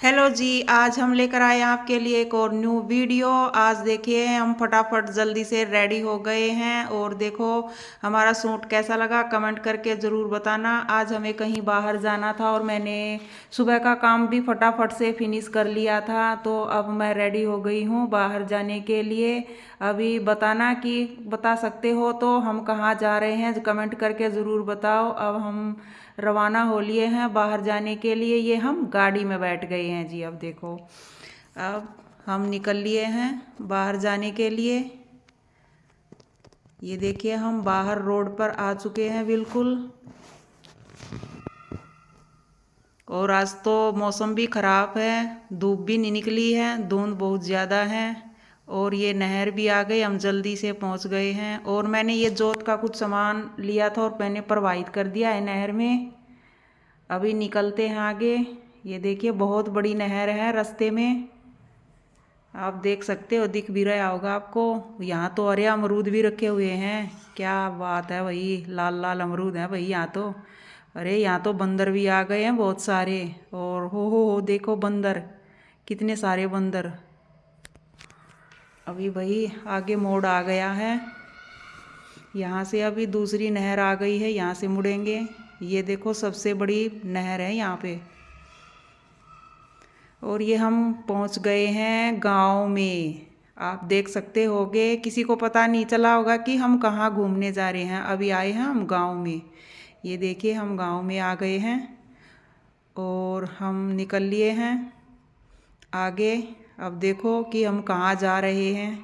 Hello जी। आज हम लेकर आए हैं आपके लिए एक और न्यू वीडियो। आज देखिए हम फटाफट जल्दी से रेडी हो गए हैं और देखो हमारा सूट कैसा लगा कमेंट करके ज़रूर बताना। आज हमें कहीं बाहर जाना था और मैंने सुबह का काम भी फटाफट से फिनिश कर लिया था, तो अब मैं रेडी हो गई हूँ बाहर जाने के लिए। अभी बताना कि बता सकते हो तो हम कहाँ जा रहे हैं, कमेंट करके ज़रूर बताओ। अब हम रवाना हो लिए हैं बाहर जाने के लिए। ये हम गाड़ी में बैठ गए हैं जी। अब देखो, अब हम निकल लिए हैं बाहर जाने के लिए। ये देखिए हम बाहर रोड पर आ चुके हैं बिल्कुल। और आज तो मौसम भी ख़राब है, धूप भी नहीं निकली है, धुंध बहुत ज़्यादा है। और ये नहर भी आ गई, हम जल्दी से पहुंच गए हैं। और मैंने ये जोत का कुछ सामान लिया था और मैंने प्रवाहित कर दिया है नहर में। अभी निकलते हैं आगे। ये देखिए बहुत बड़ी नहर है रास्ते में, आप देख सकते हो, दिख भी रहा होगा आपको। यहाँ तो अरे अमरूद भी रखे हुए हैं, क्या बात है भाई, लाल लाल अमरूद है भाई यहाँ तो। अरे यहाँ तो बंदर भी आ गए हैं बहुत सारे। और हो देखो बंदर, कितने सारे बंदर। अभी भाई आगे मोड़ आ गया है, यहाँ से अभी दूसरी नहर आ गई है, यहाँ से मुड़ेंगे। ये देखो सबसे बड़ी नहर है यहाँ पे। और ये हम पहुंच गए हैं गांव में। आप देख सकते होगे, किसी को पता नहीं चला होगा कि हम कहाँ घूमने जा रहे हैं। अभी आए हैं हम गांव में। ये देखिए हम गांव में आ गए हैं और हम निकल लिए हैं आगे। अब देखो कि हम कहाँ जा रहे हैं।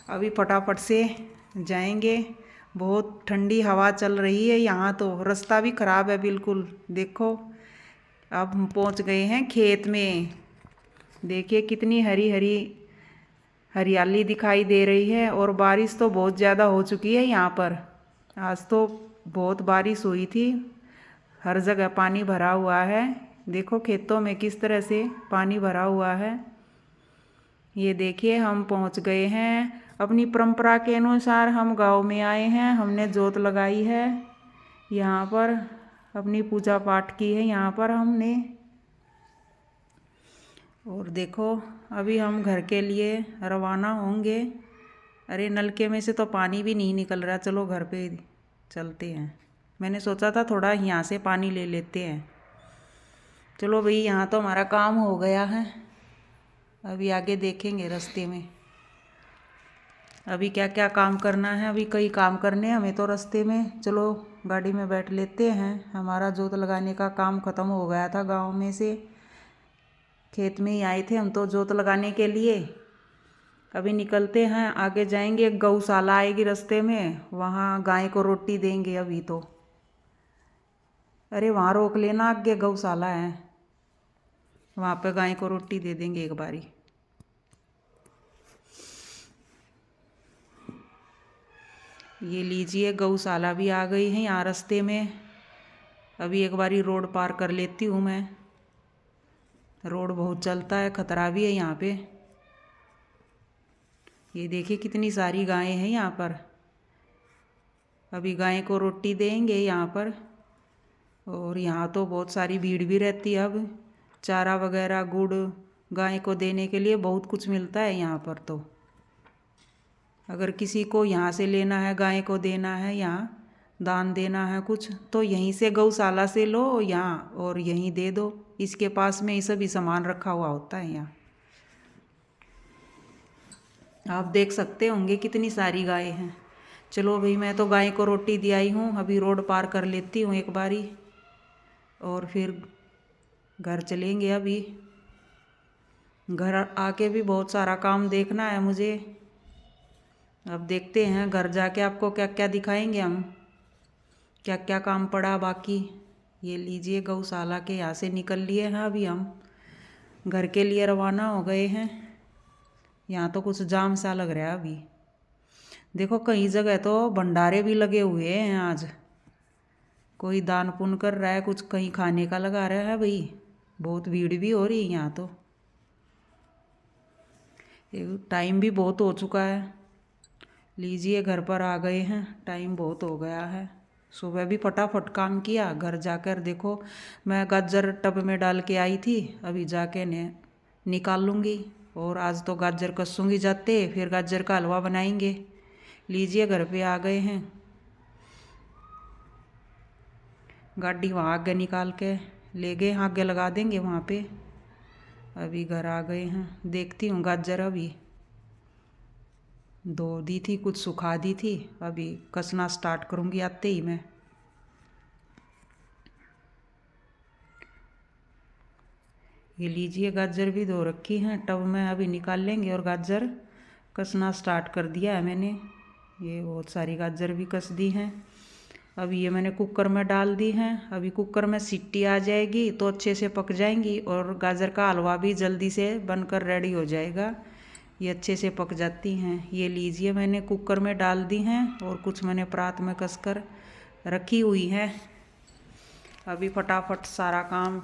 अभी फटाफट से जाएंगे। बहुत ठंडी हवा चल रही है यहाँ तो, रास्ता भी ख़राब है बिल्कुल। देखो अब हम पहुँच गए हैं खेत में। देखिए कितनी हरी हरी हरियाली दिखाई दे रही है। और बारिश तो बहुत ज़्यादा हो चुकी है यहाँ पर। आज तो बहुत बारिश हुई थी, हर जगह पानी भरा हुआ है। देखो खेतों में किस तरह से पानी भरा हुआ है। ये देखिए हम पहुँच गए हैं। अपनी परंपरा के अनुसार हम गांव में आए हैं, हमने जोत लगाई है यहाँ पर, अपनी पूजा पाठ की है यहाँ पर हमने। और देखो अभी हम घर के लिए रवाना होंगे। अरे नलके में से तो पानी भी नहीं निकल रहा, चलो घर पे चलते हैं। मैंने सोचा था थोड़ा यहाँ से पानी ले लेते हैं। चलो भाई यहाँ तो हमारा काम हो गया है, अभी आगे देखेंगे रास्ते में अभी क्या क्या काम करना है। अभी कई काम करने हैं हमें तो रास्ते में। चलो गाड़ी में बैठ लेते हैं। हमारा जोत लगाने का काम ख़त्म हो गया था गांव में से, खेत में ही आए थे हम तो जोत लगाने के लिए। अभी निकलते हैं आगे जाएंगे, गौशाला आएगी रास्ते में, वहाँ गाय को रोटी देंगे अभी तो। अरे वहाँ रोक लेना, आगे गौशाला है, वहाँ पे गाय को रोटी दे देंगे एक बारी। ये लीजिए गौशाला भी आ गई है यहाँ रास्ते में। अभी एक बारी रोड पार कर लेती हूँ मैं, रोड बहुत चलता है, खतरा भी है यहाँ पे। ये देखिए कितनी सारी गायें हैं यहाँ पर। अभी गाय को रोटी देंगे यहाँ पर। और यहाँ तो बहुत सारी भीड़ भी रहती है। अब चारा वगैरह, गुड़ गाय को देने के लिए बहुत कुछ मिलता है यहाँ पर तो। अगर किसी को यहाँ से लेना है, गाय को देना है, यहाँ दान देना है कुछ, तो यहीं से गौशाला से लो यहाँ और यहीं दे दो। इसके पास में ये सभी सामान रखा हुआ होता है यहाँ। आप देख सकते होंगे कितनी सारी गाय हैं। चलो भाई मैं तो गाय को रोटी दे आई हूँ, अभी रोड पार कर लेती हूँ एक बारी और फिर घर चलेंगे। अभी घर आके भी बहुत सारा काम देखना है मुझे। अब देखते हैं घर जाके आपको क्या क्या दिखाएंगे हम, क्या क्या काम पड़ा बाकी। ये लीजिए गौशाला के यहाँ से निकल लिए हैं अभी हम, घर के लिए रवाना हो गए हैं। यहाँ तो कुछ जाम सा लग रहा है अभी। देखो कई जगह तो भंडारे भी लगे हुए हैं आज, कोई दान पुण्य कर रहा है, कुछ कहीं खाने का लगा रहा है भाई। बहुत भीड़ भी हो रही है यहाँ तो। टाइम भी बहुत हो चुका है। लीजिए घर पर आ गए हैं, टाइम बहुत हो गया है। सुबह भी फटाफट काम किया। घर जाकर देखो मैं गाजर टब में डाल के आई थी, अभी जाके निकाल लूँगी। और आज तो गाजर कसूँगी जाते, फिर गाजर का हलवा बनाएंगे। लीजिए घर पे आ गए हैं। गाड़ी वहाँ आगे निकाल के ले गए, आगे लगा देंगे वहाँ पे। अभी घर आ गए हैं। देखती हूँ गाजर अभी धो दी थी, कुछ सुखा दी थी, अभी कसना स्टार्ट करूँगी आते ही मैं। ये लीजिए गाजर भी धो रखी हैं टब में, अभी निकाल लेंगे। और गाजर कसना स्टार्ट कर दिया है मैंने। ये बहुत सारी गाजर भी कस दी हैं। अभी ये मैंने कुकर में डाल दी हैं। अभी कुकर में सीटी आ जाएगी तो अच्छे से पक जाएंगी और गाजर का हलवा भी जल्दी से बनकर रेडी हो जाएगा। ये अच्छे से पक जाती हैं। ये लीजिए मैंने कुकर में डाल दी हैं और कुछ मैंने परात में कसकर रखी हुई हैं। अभी फटाफट सारा काम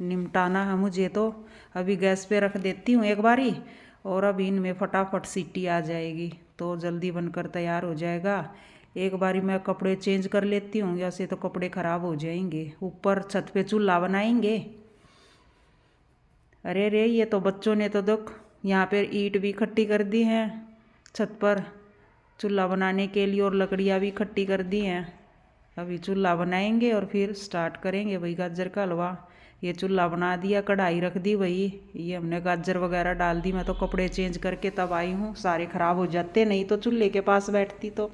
निपटाना है मुझे, तो अभी गैस पे रख देती हूँ एक बारी। और अभी इनमें फटाफट सीटी आ जाएगी तो जल्दी बनकर तैयार हो जाएगा। एक बारी मैं कपड़े चेंज कर लेती हूँ, ऐसे तो कपड़े ख़राब हो जाएंगे। ऊपर छत पे चूल्हा बनाएंगे। अरे रे, ये तो बच्चों ने तो देख यहाँ पे ईंट भी इकट्ठी कर दी हैं छत पर चूल्हा बनाने के लिए, और लकड़ियाँ भी इकट्ठी कर दी हैं। अभी चूल्हा बनाएंगे और फिर स्टार्ट करेंगे भाई गाजर का हलवा। ये चूल्हा बना दिया, कढ़ाई रख दी भाई, ये हमने गाजर वगैरह डाल दी। मैं तो कपड़े चेंज करके तब आई हूँ, सारे ख़राब हो जाते नहीं तो चूल्हे के पास बैठती तो।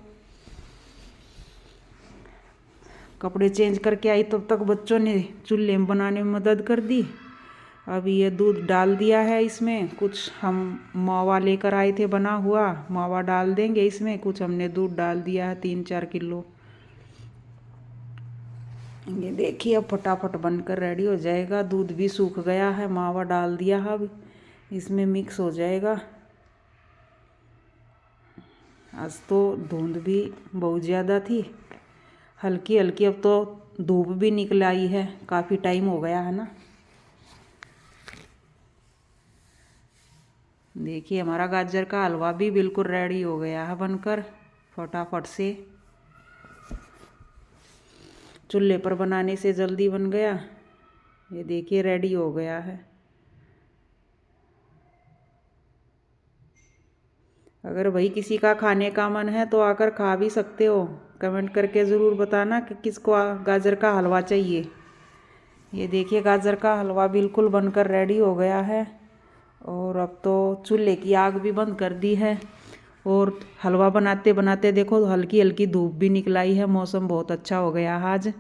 कपड़े चेंज करके आई तब तक बच्चों ने चूल्हे में बनाने में मदद कर दी। अभी ये दूध डाल दिया है इसमें, कुछ हम मावा लेकर आए थे बना हुआ, मावा डाल देंगे इसमें। कुछ हमने दूध डाल दिया है 3-4 किलो। ये देखिए अब फटाफट बनकर रेडी हो जाएगा। दूध भी सूख गया है, मावा डाल दिया है, अब इसमें मिक्स हो जाएगा। आज तो धुंध भी बहुत ज़्यादा थी, हल्की हल्की। अब तो धूप भी निकल आई है, काफ़ी टाइम हो गया है ना। देखिए हमारा गाजर का हलवा भी बिल्कुल रेडी हो गया है बनकर। फटाफट से चूल्हे पर बनाने से जल्दी बन गया। ये देखिए रेडी हो गया है। अगर भाई किसी का खाने का मन है तो आकर खा भी सकते हो। कमेंट करके ज़रूर बताना कि किसको गाजर का हलवा चाहिए। ये देखिए गाजर का हलवा बिल्कुल बनकर रेडी हो गया है। और अब तो चूल्हे की आग भी बंद कर दी है। और हलवा बनाते बनाते देखो हल्की हल्की धूप भी निकल आई है। मौसम बहुत अच्छा हो गया आज।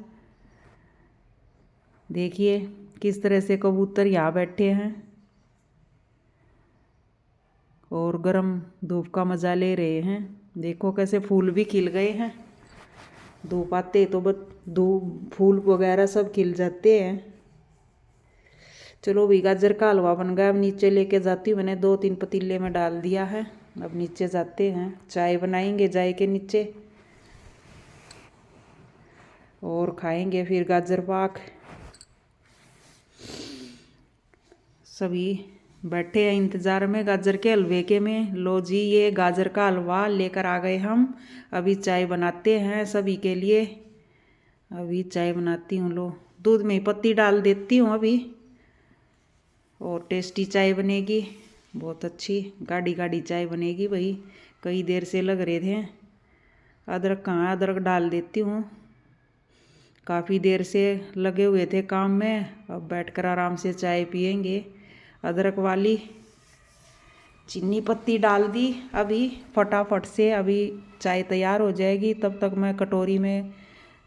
देखिए किस तरह से कबूतर यहाँ बैठे हैं और गर्म धूप का मज़ा ले रहे हैं। देखो कैसे फूल भी खिल गए हैं। धूप आते तो धूप फूल वगैरह सब खिल जाते हैं। चलो भी गाजर का हलवा बन गया। अब नीचे लेके जाती हूँ, मैंने 2-3 पतीले में डाल दिया है। अब नीचे जाते हैं, चाय बनाएंगे चाय के नीचे और खाएंगे फिर गाजर पाक। सभी बैठे हैं इंतज़ार में गाजर के हलवे के में। लो जी ये गाजर का हलवा लेकर आ गए हम। अभी चाय बनाते हैं सभी के लिए। अभी चाय बनाती हूँ, लो दूध में पत्ती डाल देती हूँ अभी, और टेस्टी चाय बनेगी बहुत अच्छी। गाढ़ी गाढ़ी चाय बनेगी भाई, कई देर से लग रहे थे। अदरक कहाँ, अदरक डाल देती हूँ। काफ़ी देर से लगे हुए थे काम में, अब बैठकर आराम से चाय पियेंगे अदरक वाली। चीनी पत्ती डाल दी अभी फटाफट से, अभी चाय तैयार हो जाएगी। तब तक मैं कटोरी में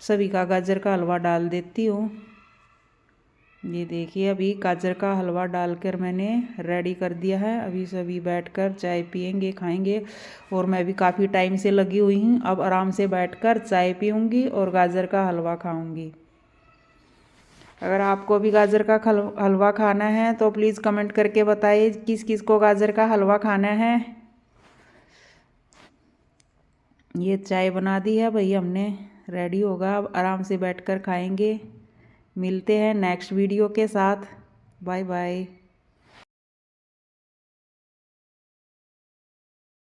सभी का गाजर का हलवा डाल देती हूँ। ये देखिए अभी गाजर का हलवा डालकर मैंने रेडी कर दिया है। अभी सभी बैठकर चाय पियेंगे खाएंगे। और मैं भी काफ़ी टाइम से लगी हुई हूँ, अब आराम से बैठकर चाय पीऊँगी और गाजर का हलवा खाऊँगी। अगर आपको भी गाजर का हलवा खाना है तो प्लीज़ कमेंट करके बताइए किस किस को गाजर का हलवा खाना है। ये चाय बना दी है भाई हमने, रेडी होगा, अब आराम से बैठकर खाएंगे। मिलते हैं नेक्स्ट वीडियो के साथ। Bye bye.